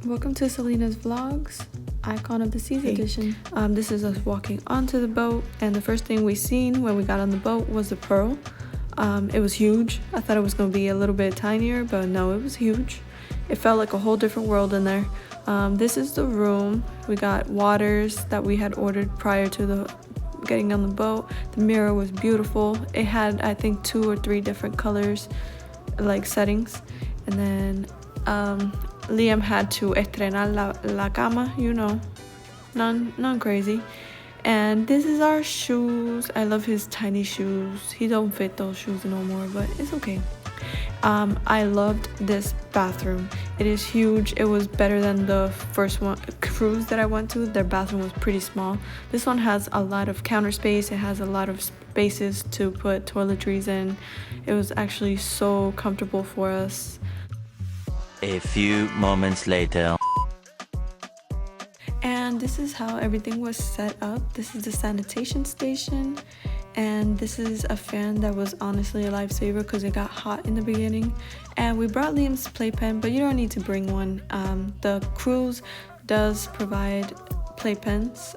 Welcome to Selena's Vlogs, Icon of the Seas edition. This is us walking onto the boat, and the first thing we seen when we got on the boat was the Pearl. It was huge. I thought it was going to be a little bit tinier, but no, it was huge. It felt like a whole different world in there. This is the room. We got waters that we had ordered prior to getting on the boat. The mirror was beautiful. It had, I think, 2 or 3 different colors, like settings. And then Liam had to estrenar la cama, you know, none crazy. And this is our shoes. I love his tiny shoes. He don't fit those shoes no more, but it's okay. I loved this bathroom. It is huge. It was better than the first cruise that I went to. Their bathroom was pretty small. This one has a lot of counter space. It has a lot of spaces to put toiletries in. It was actually so comfortable for us. A few moments later. And this is how everything was set up. This is the sanitation station, and this is a fan that was honestly a lifesaver because it got hot in the beginning. And we brought Liam's playpen, but you don't need to bring one. The cruise does provide playpens.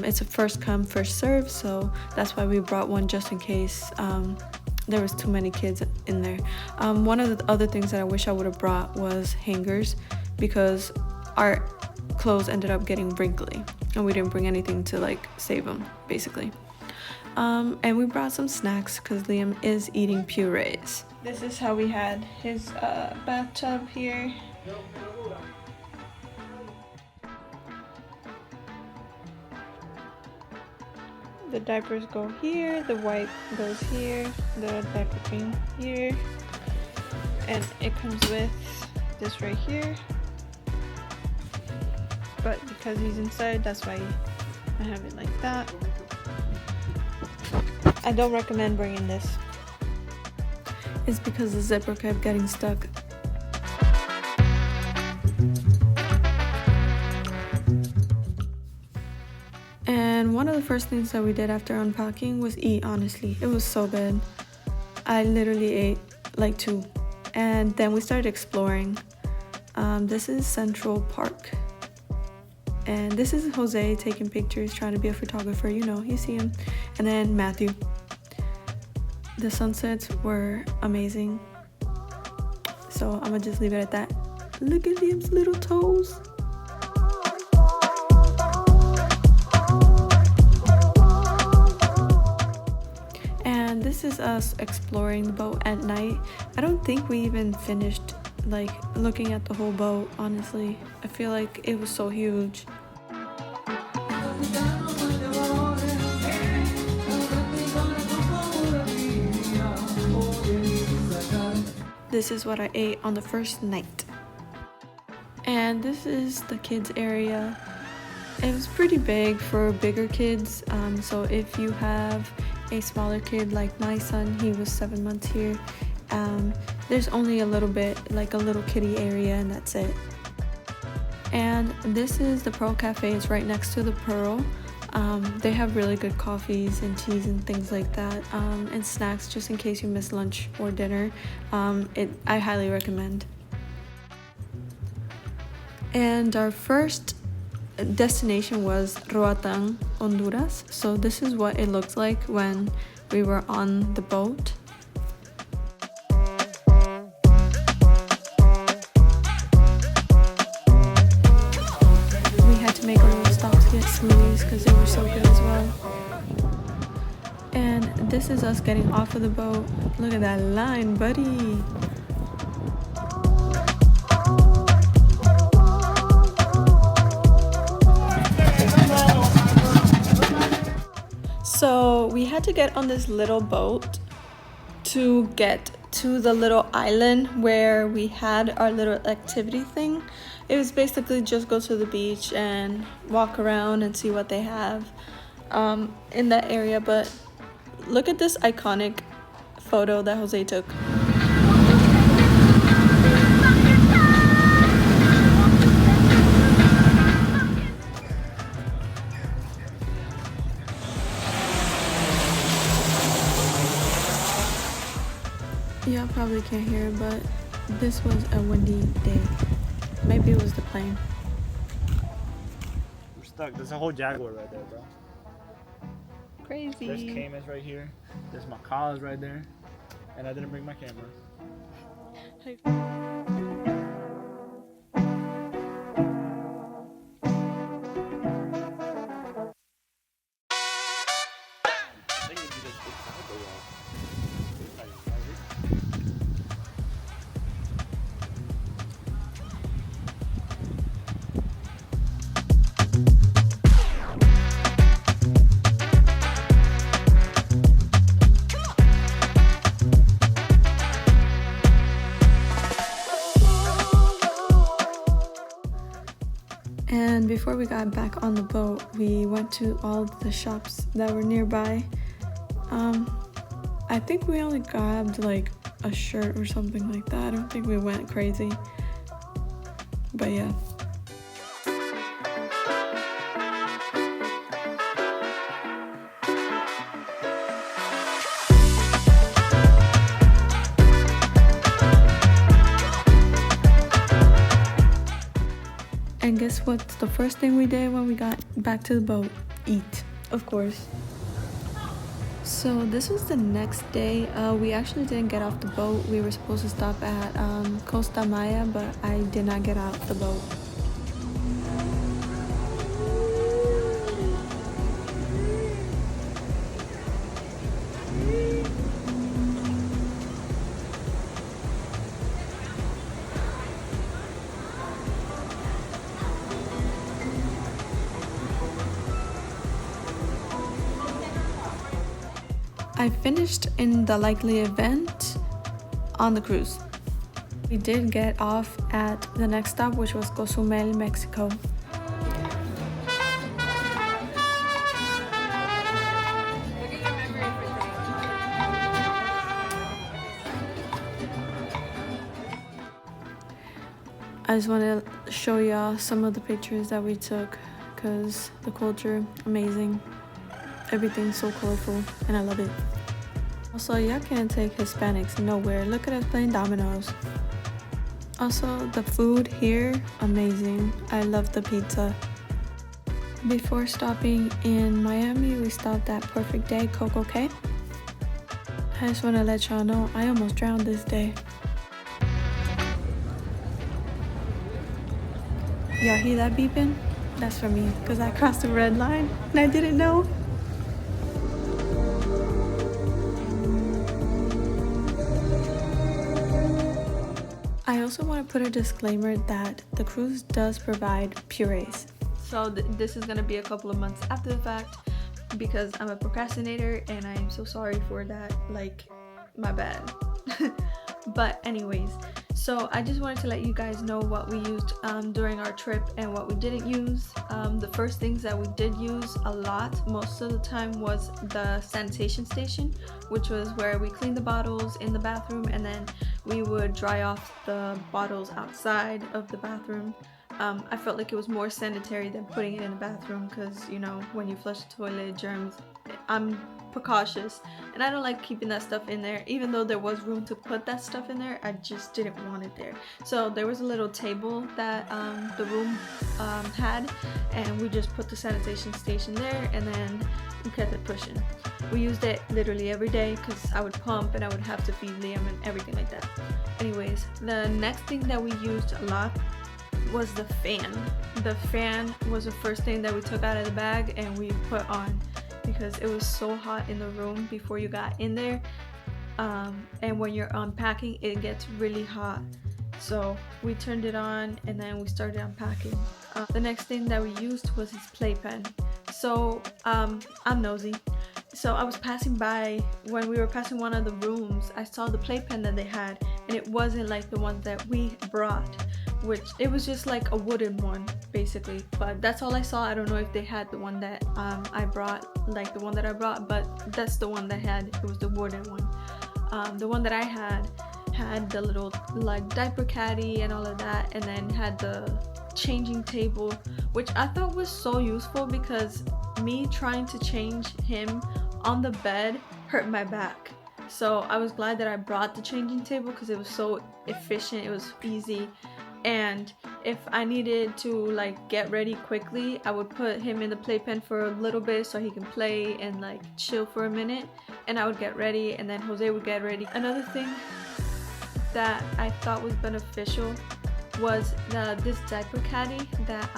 It's a first come first serve, so that's why we brought one just in case there was too many kids in there. One of the other things that I wish I would have brought was hangers, because our clothes ended up getting wrinkly and we didn't bring anything to like save them basically. And we brought some snacks because Liam is eating purees. This is how we had his bathtub here. The diapers go here, the wipe goes here, the diaper cream here, and it comes with this right here. But because he's inside, that's why I have it like that. I don't recommend bringing this. It's because the zipper kept getting stuck. And one of the first things that we did after unpacking was eat, honestly. It was so good. I literally ate like 2. And then we started exploring. This is Central Park. And this is Jose taking pictures, trying to be a photographer, you know, you see him. And then Matthew. The sunsets were amazing. So I'm gonna just leave it at that. Look at Liam's little toes. And this is us exploring the boat at night. I don't think we even finished like looking at the whole boat, honestly. I feel like it was so huge. This is what I ate on the first night. And this is the kids area. It was pretty big for bigger kids, so if you have a smaller kid like my son, he was 7 months here, there's only a little bit, like a little kiddie area, and that's it. And this is the Pearl Cafe. It's right next to the Pearl. They have really good coffees and teas and things like that, and snacks just in case you miss lunch or dinner. I highly recommend. And our first destination was Roatán, Honduras. So this is what it looked like when we were on the boat. We had to make a little stop to get smoothies because they were so good as well. And this is us getting off of the boat. Look at that line, buddy. So we had to get on this little boat to get to the little island where we had our little activity thing. It was basically just go to the beach and walk around and see what they have in that area. But look at this iconic photo that Jose took. Y'all probably can't hear it, but this was a windy day. Maybe it was the plane. We're stuck. There's a whole jaguar right there, bro. Crazy. There's caimans right here. There's macaws right there. And I didn't bring my camera. And before we got back on the boat, we went to all the shops that were nearby. I think we only grabbed like a shirt or something like that. I don't think we went crazy. But yeah. And guess what's the first thing we did when we got back to the boat? Eat, of course. So this was the next day. We actually didn't get off the boat. We were supposed to stop at Costa Maya, but I did not get out the boat. I finished in the likely event on the cruise. We did get off at the next stop, which was Cozumel, Mexico. I just want to show y'all some of the pictures that we took because the culture, amazing. Everything's so colorful and I love it. Also, y'all can't take Hispanics nowhere. Look at us playing dominoes. Also, the food here, amazing. I love the pizza. Before stopping in Miami, we stopped at Perfect Day Coco Cay. I just want to let y'all know I almost drowned this day. Y'all hear that beeping? That's for me, because I crossed the red line and I didn't know. I also want to put a disclaimer that the cruise does provide purees. So this is going to be a couple of months after the fact because I'm a procrastinator and I am so sorry for that, like, my bad. But anyways, so I just wanted to let you guys know what we used during our trip and what we didn't use. The first things that we did use a lot, most of the time, was the sanitation station, which was where we cleaned the bottles in the bathroom and then we would dry off the bottles outside of the bathroom. I felt like it was more sanitary than putting it in the bathroom because, you know, when you flush the toilet, germs. I'm precautious and I don't like keeping that stuff in there. Even though there was room to put that stuff in there, I just didn't want it there. So there was a little table that the room had, and we just put the sanitation station there and then we kept it pushing. We used it literally every day because I would pump and I would have to feed Liam and everything like that. Anyways, the next thing that we used a lot was the fan. The fan was the first thing that we took out of the bag and we put on because it was so hot in the room before you got in there, and when you're unpacking it gets really hot, so we turned it on and then we started unpacking. The next thing that we used was his playpen. So I'm nosy, so I was passing by. When we were passing one of the rooms, I saw the playpen that they had and it wasn't like the one that we brought, which it was just like a wooden one basically, but that's all I saw. I don't know if they had the one that I brought, like the one that I brought, but that's the one that had, it was the wooden one. The one that I had the little like diaper caddy and all of that, and then had the changing table, which I thought was so useful because me trying to change him on the bed hurt my back. So I was glad that I brought the changing table because it was so efficient, it was easy. And if I needed to like get ready quickly, I would put him in the playpen for a little bit so he can play and like chill for a minute, and I would get ready and then Jose would get ready. Another thing that I thought was beneficial was this diaper caddy that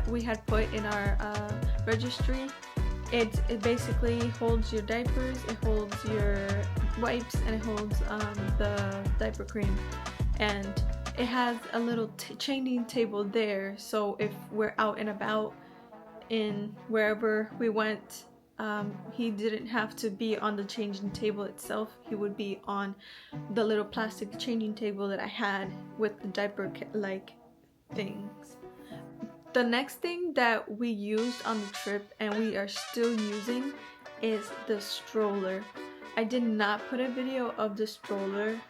we had put in our registry. It basically holds your diapers, it holds your wipes, and it holds the diaper cream. And it has a little changing table there, so if we're out and about in wherever we went, he didn't have to be on the changing table itself. He would be on the little plastic changing table that I had with the diaper like things. The next thing that we used on the trip and we are still using is the stroller. I did not put a video of the stroller.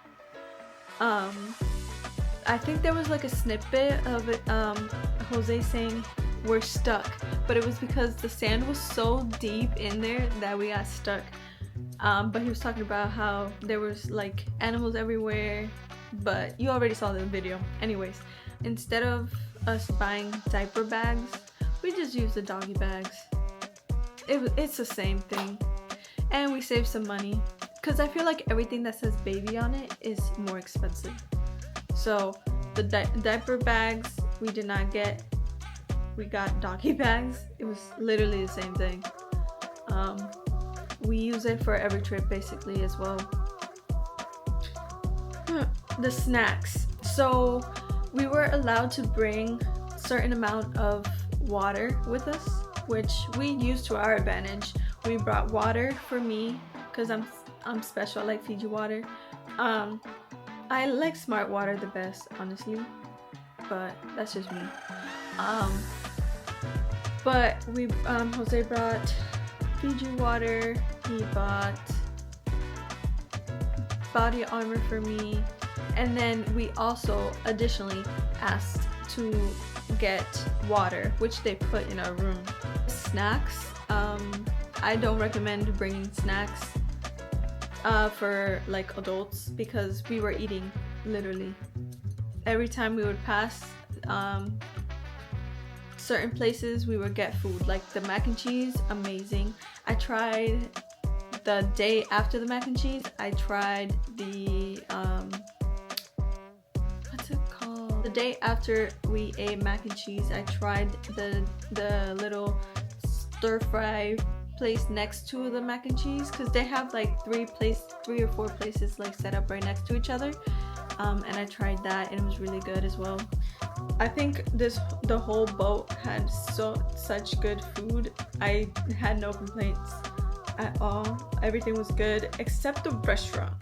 I think there was like a snippet of it, Jose saying we're stuck, but it was because the sand was so deep in there that we got stuck. But he was talking about how there was like animals everywhere, but you already saw the video. Anyways, instead of us buying diaper bags, we just used the doggy bags. It's the same thing, and we saved some money because I feel like everything that says baby on it is more expensive. So the diaper bags we did not get. We got doggy bags. It was literally the same thing. We use it for every trip basically as well. The snacks. So we were allowed to bring a certain amount of water with us, which we used to our advantage. We brought water for me because I'm special. I like Fiji water. I like Smart Water the best, honestly, but that's just me. But we Jose brought Fiji water. He bought body armor for me, and then we also additionally asked to get water, which they put in our room. Snacks. I don't recommend bringing snacks for like adults because we were eating literally every time we would pass certain places. We would get food, like the mac and cheese, amazing. I tried the day after the mac and cheese, I tried the what's it called, the day after we ate mac and cheese, I tried the little stir fry place next to the mac and cheese, because they have like three or four places like set up right next to each other, and I tried that and it was really good as well. I think the whole boat had such good food. I had no complaints at all. Everything was good except the restaurant.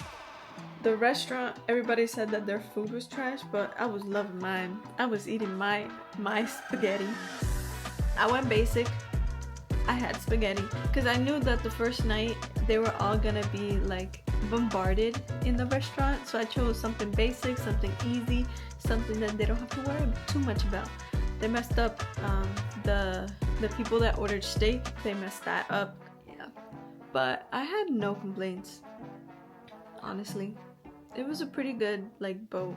The restaurant, everybody said that their food was trash, but I was loving mine. I was eating my spaghetti. I went basic. I had spaghetti because I knew that the first night they were all gonna be like bombarded in the restaurant, so I chose something basic, something easy, something that they don't have to worry too much about. They messed up the people that ordered steak, they messed that up. Yeah, but I had no complaints, honestly. It was a pretty good like boat.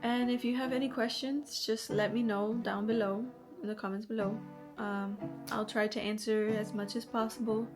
And if you have any questions, just let me know down below in the comments below. I'll try to answer as much as possible.